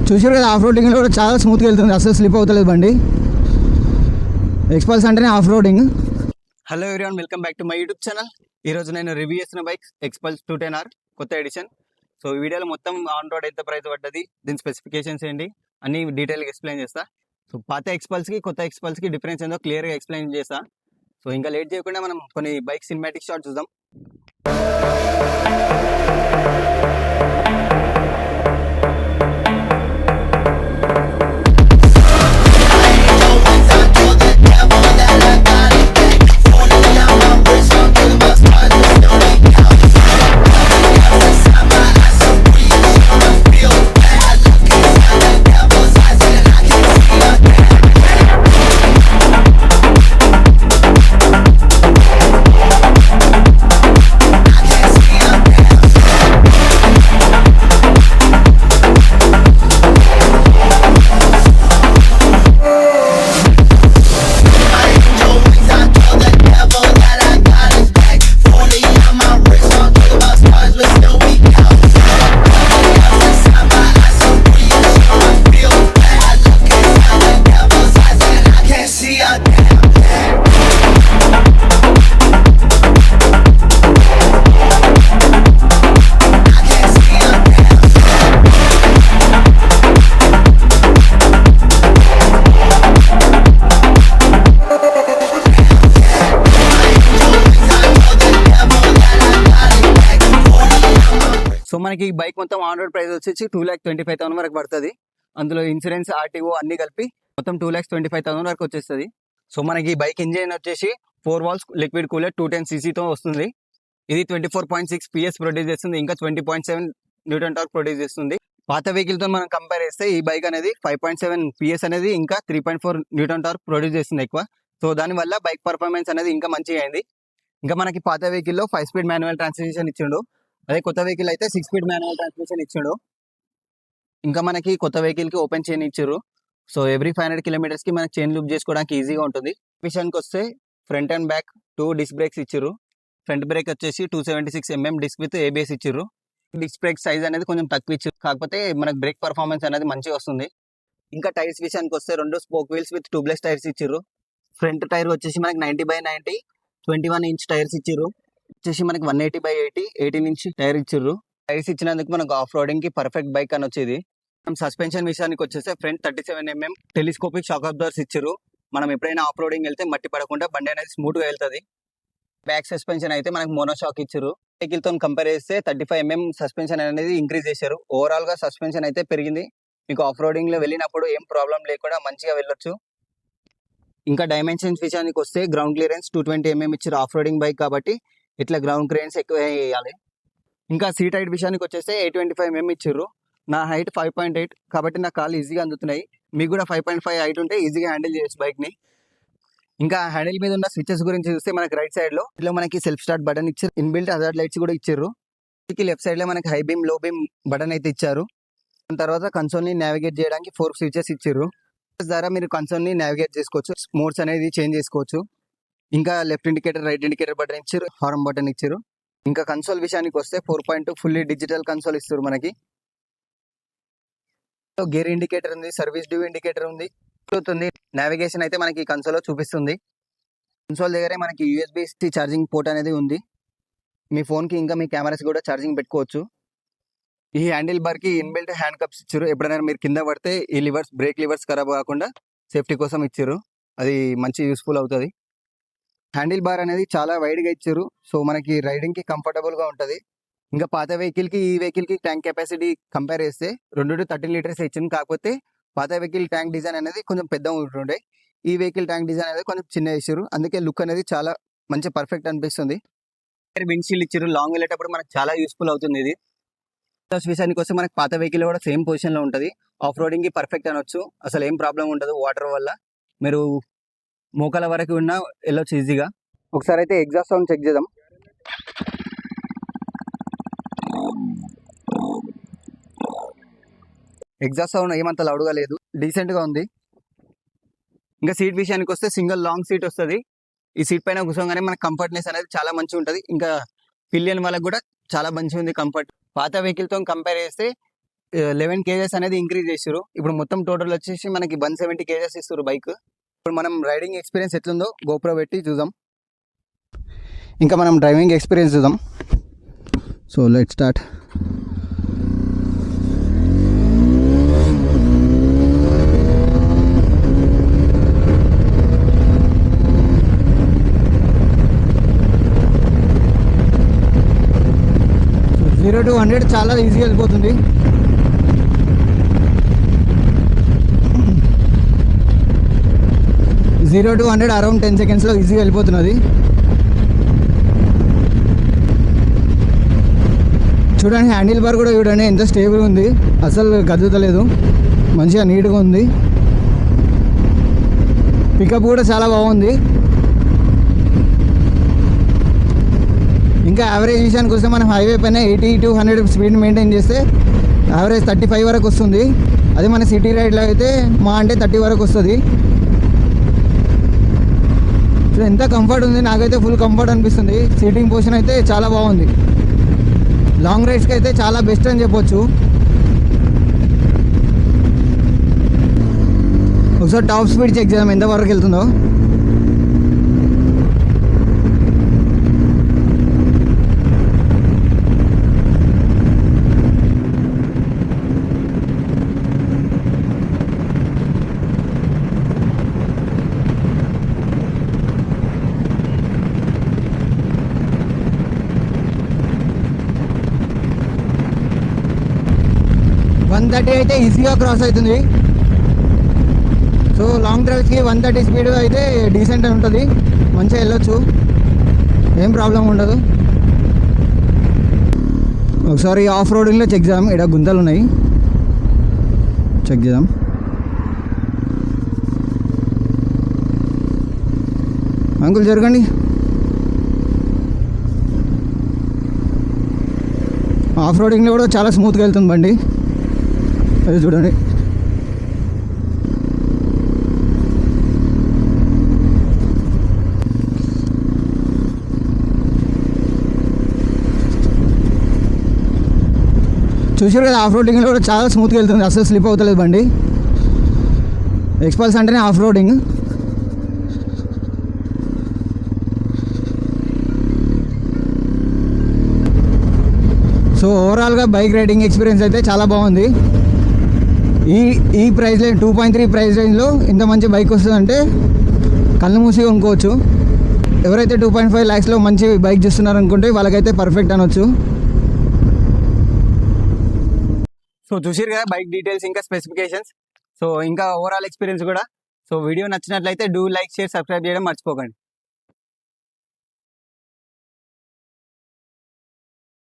చూసారు కదా, ఆఫ్ రోడింగ్లో కూడా చాలా స్మూత్గా వెళ్తుంది, అసలు స్లిప్ అవుతలేదు బండి. ఎక్స్పల్స్ అంటేనే off roading. Hello everyone, welcome back to my YouTube channel. ఈరోజు నేను రివ్యూ చేసిన బైక్ ఎక్స్పల్స్ 210R కొత్త ఎడిషన్. సో ఈ వీడియోలో మొత్తం ఆన్ రోడ్ ఎంత ప్రైస్ పడ్డది, దీని స్పెసిఫికేషన్స్ ఏంటి అన్ని డీటెయిల్గా ఎక్స్ప్లెయిన్ చేస్తా. సో పాత ఎక్స్పల్స్కి కొత్త ఎక్స్పల్స్కి డిఫరెన్స్ ఏందో క్లియర్గా ఎక్స్ప్లెయిన్ చేస్తా. సో ఇంకా లేట్ చేయకుండా మనం కొన్ని బైక్ సినిమాటిక్ షాట్ చూద్దాం. సో మనకి ఈ బైక్ మొత్తం ఆన్ రోడ్ ప్రైస్ వచ్చేసి 2,25,000 వరకు పడుతుంది. అందులో ఇన్సూరెన్స్, ఆర్టీఓ అన్ని కలిపి మొత్తం 2,25,000 వరకు వచ్చేస్తుంది. సో మనకి ఈ బైక్ ఇంజిన్ వచ్చేసి 4 వాల్స్ లిక్విడ్ కూలర్ 210cc వస్తుంది. ఇది 24.6 PS ప్రొడ్యూస్ చేస్తుంది, ఇంకా 20.7 న్యూటన్ టార్క్ ప్రొడ్యూస్ చేస్తుంది. పాత వెహికల్ తో మనం కంపేర్ చేస్తే ఈ బైక్ అనేది 5.7 PS అనేది ఇంకా 3.4 న్యూటన్ టార్క్ ప్రొడ్యూస్ చేస్తుంది ఎక్కువ. సో దానివల్ల బైక్ పర్ఫార్మెన్స్ అనేది ఇంకా మంచిగా అయింది. ఇంకా మనకి పాత వెహికల్లో 5 స్పీడ్ మాన్యువల్ ట్రాన్స్మిషన్ ఇచ్చిండు, అదే కొత్త వెహికల్ అయితే 6 స్పీడ్ మాన్యువల్ ట్రాన్స్మిషన్ ఇచ్చాడు. ఇంకా మనకి కొత్త వెహికల్ కి ఓపెన్ చైన్ ఇచ్చారు. సో ఎవ్రీ 500 కిలోమీటర్స్ కి మనకి చైన్ లూప్ చేసుకోవడానికి ఈజీగా ఉంటుంది. విషయానికి వస్తే front and back 2 disc brakes ఇచ్చారు. ఫ్రంట్ బ్రేక్ వచ్చేసి 276mm డిస్క్ విత్ ABS ఇచ్చారు. డిస్క్ బ్రేక్ సైజ్ అనేది కొంచెం తక్కువ ఇచ్చారు, కాకపోతే మనకి బ్రేక్ పర్ఫార్మెన్స్ అనేది మంచిగా వస్తుంది. ఇంకా టైర్స్ విషయానికి వస్తే 2 spoke wheels with tubeless tyres ఇచ్చారు. ఫ్రంట్ టైర్ వచ్చేసి మనకి 90/90 21 ఇంచ్ టైర్స్ ఇచ్చారు. వచ్చేసి మనకి 180/80 18 ఇంచ్ టైర్ ఇచ్చారు. టైర్స్ ఇచ్చినందుకు మనకు ఆఫ్ రోడింగ్ కి పర్ఫెక్ట్ బైక్ అని వచ్చేది. సస్పెన్షన్ విషయానికి వచ్చేసి front 37mm telescopic shock absorbers ఇచ్చారు. మనం ఎప్పుడైనా ఆఫ్ రోడింగ్ వెళ్తే మట్టి పడకుండా బండి అనేది స్మూత్ గా వెళ్తుంది. బ్యాక్ సస్పెన్షన్ అయితే మనకి మోనోషాక్ ఇచ్చారు. వెహికల్ తో కంపేర్ చేస్తే 35mm సస్పెన్షన్ అనేది ఇంక్రీజ్ చేశారు. ఓవరాల్ గా సస్పెన్షన్ అయితే పెరిగింది. మీకు ఆఫ్ రోడింగ్ లో వెళ్ళినప్పుడు ఏం ప్రాబ్లం లేకుండా మంచిగా వెళ్ళొచ్చు. ఇంకా డైమెన్షన్స్ విషయానికి వస్తే గ్రౌండ్ క్లియరెన్స్ 220mm ఇచ్చారు. ఆఫ్ రోడింగ్ బైక్ కాబట్టి ఇట్లా గ్రౌండ్ క్లియరెన్స్ ఎక్కువ వేయాలి. ఇంకా సీట్ హైట్ విషయానికి వచ్చేస్తే 825mm ఇచ్చారు. నా హైట్ 5.8 కాబట్టి నా కాళ్ళు ఈజీగా అందుతున్నాయి. మీకు కూడా 5.5 హైట్ ఉంటే ఈజీగా హ్యాండిల్ చేయొచ్చు బైక్ ని. ఇంకా హ్యాండిల్ మీద ఉన్న స్విచెస్ గురించి చూస్తే మనకి రైట్ సైడ్ లో ఇట్లా మనకి సెల్ఫ్ స్టార్ట్ బటన్ ఇచ్చారు. ఇన్బిల్ట్ హజార్డ్ లైట్స్ కూడా ఇచ్చారు. లెఫ్ట్ సైడ్ లో మనకి హై బీమ్, లో బీమ్ బటన్ అయితే ఇచ్చారు. దాని తర్వాత కన్సోల్ ని నావిగేట్ చేయడానికి 4 స్విచెస్ ఇచ్చారు. ద్వారా మీరు కన్సోల్ ని నావిగేట్ చేసుకోవచ్చు, మోడ్స్ అనేది చేంజ్ చేసుకోవచ్చు. ఇంకా left indicator, right indicator button ఇచ్చారు, హార్న్ బటన్ ఇచ్చారు. ఇంకా కన్సోల్ విషయానికి వస్తే 4.2 ఫుల్లీ డిజిటల్ కన్సోల్ ఇస్తారు మనకి. గేర్ ఇండికేటర్ ఉంది, సర్వీస్ డ్యూ ఇండికేటర్ ఉంది. నావిగేషన్ అయితే మనకి కన్సోల్ లో చూపిస్తుంది. కన్సోల్ దగ్గరే మనకి USB-C ఛార్జింగ్ పోర్ట్ అనేది ఉంది. మీ ఫోన్ కి ఇంకా మీ కెమెరాస్ కూడా ఛార్జింగ్ పెట్టుకోవచ్చు. ఈ హ్యాండిల్ బార్ కి ఇన్బిల్ట్ హ్యాండ్ కప్స్ ఇచ్చారు. ఎప్పుడైనా మీరు కింద పడితే ఈ లివర్స్, బ్రేక్ లివర్స్ ఖరాబ్ కాకుండా సేఫ్టీ కోసం ఇచ్చారు. అది మంచి యూస్ఫుల్ అవుతుంది. హ్యాండిల్ బార్ అనేది చాలా వైడ్ గా ఇచ్చారు. సో మనకి రైడింగ్ కి కంఫర్టబుల్ గా ఉంటది. ఇంకా పాత వెహికల్ కి ఈ వెహికల్ కి ట్యాంక్ కెపాసిటీ కంపేర్ చేస్తే 2 to 13 లీటర్స్ ఇచ్చింది. కాకపోతే పాత వెహికల్ ట్యాంక్ డిజైన్ అనేది కొంచెం పెద్ద ఉంటుండే, ఈ వెహికల్ ట్యాంక్ డిజైన్ అనేది కొంచెం చిన్న ఇచ్చారు. అందుకే లుక్ అనేది చాలా మంచి పర్ఫెక్ట్ అనిపిస్తుంది. విండ్షీల్డ్ ఇచ్చారు, లాంగ్ వెళ్ళేటప్పుడు మనకు చాలా యూస్ఫుల్ అవుతుంది. ఇది విషయానికి వస్తే మనకి పాత వెహికల్ కూడా సేమ్ పొజిషన్ లో ఉంటుంది. ఆఫ్ రోడింగ్ కి పర్ఫెక్ట్ అనొచ్చు, అసలు ఏం ప్రాబ్లం ఉండదు. వాటర్ వల్ల మీరు మోకాల వరకు ఉన్నా వెళ్ళొచ్చు ఈజీగా. ఒకసారి అయితే ఎగ్జాస్ట్ సౌండ్ చెక్ చేద్దాం. ఎగ్జాస్ట్ సౌండ్ ఏమంత లౌడ్గా లేదు, డీసెంట్ గా ఉంది. ఇంకా సీట్ విషయానికి వస్తే సింగిల్ లాంగ్ సీట్ వస్తుంది. ఈ సీట్ పైన కూర్చోగానే మన కంఫర్ట్నెస్ అనేది చాలా మంచిగా ఉంటుంది. ఇంకా పిలియన్ వాళ్ళకి కూడా చాలా మంచిగా ఉంది కంఫర్ట్. పాత వెహికల్ తో కంపేర్ చేస్తే 11 కేజెస్ అనేది ఇంక్రీజ్ చేసారు. ఇప్పుడు మొత్తం టోటల్ వచ్చేసి మనకి 170 కేజెస్ ఇస్తారు బైక్. ఇప్పుడు మనం రైడింగ్ ఎక్స్పీరియన్స్ ఎట్లుందో గోప్రో పెట్టి చూద్దాం. ఇంకా మనం డ్రైవింగ్ ఎక్స్పీరియన్స్ చూద్దాం. So let start. Zero to 100 చాలా ఈజీగా వెళ్ళిపోతుంది. జీరో టు 100 అరౌండ్ 10 సెకండ్స్లో ఈజీగా వెళ్ళిపోతున్నది. చూడండి, హ్యాండిల్ బార్ కూడా చూడండి ఎంత స్టేబుల్ ఉంది, అసలు కదులుతలేదు, మంచిగా నీట్గా ఉంది. పికప్ కూడా చాలా బాగుంది. ఇంకా యావరేజ్ విషయానికి వస్తే మనం హైవే పైన 80 to 100 స్పీడ్ మెయింటైన్ చేస్తే యావరేజ్ 35 వరకు వస్తుంది. అదే మన సిటీ రైడ్లో అయితే మా అంటే 30 వరకు వస్తుంది. సో ఎంత కంఫర్ట్ ఉంది, నాకైతే ఫుల్ కంఫర్ట్ అనిపిస్తుంది. సీటింగ్ పొజిషన్ అయితే చాలా బాగుంది. లాంగ్ రైడ్స్కి అయితే చాలా బెస్ట్ అని చెప్పొచ్చు. ఒకసారి టాప్ స్పీడ్ చెక్ చేద్దాం ఎంత వరకు వెళ్తుందో. థర్టీ అయితే ఈజీగా క్రాస్ అవుతుంది. సో లాంగ్ డ్రైవ్స్కి 130 స్పీడ్ అయితే డీసెంట్ ఉంటుంది, మంచిగా వెళ్ళొచ్చు, ఏం ప్రాబ్లం ఉండదు. ఒకసారి ఆఫ్ రోడింగ్లో చెక్ చేద్దాం. ఇక్కడ గుంతలు ఉన్నాయి, చెక్ చేద్దాం. అంకుల్ జరగండి. ఆఫ్ రోడింగ్లో కూడా చాలా స్మూత్గా వెళ్తుంది బండి, అది చూడండి. చూసారు కదా, ఆఫ్ రోడింగ్లో కూడా చాలా స్మూత్గా వెళ్తుంది, అసలు స్లిప్ అవుతలేదు బండి. ఎక్స్పల్స్ అంటేనే ఆఫ్ రోడింగ్. సో ఓవరాల్గా బైక్ రైడింగ్ ఎక్స్పీరియన్స్ అయితే చాలా బాగుంది. ఈ ప్రైస్ రేంజ్ 2.3 ప్రైస్ రేంజ్లో ఇంత మంచి బైక్ వస్తుందంటే కళ్ళు మూసి కొనుక్కోవచ్చు. ఎవరైతే 2.5 lakhsలో మంచి బైక్ చూస్తున్నారనుకుంటే వాళ్ళకైతే పర్ఫెక్ట్ అనొచ్చు. సో చూసారు కదా బైక్ డీటెయిల్స్ ఇంకా స్పెసిఫికేషన్స్, సో ఇంకా ఓవరాల్ ఎక్స్పీరియన్స్ కూడా. సో వీడియో నచ్చినట్లయితే డూ లైక్, షేర్, సబ్స్క్రైబ్ చేయడం మర్చిపోకండి.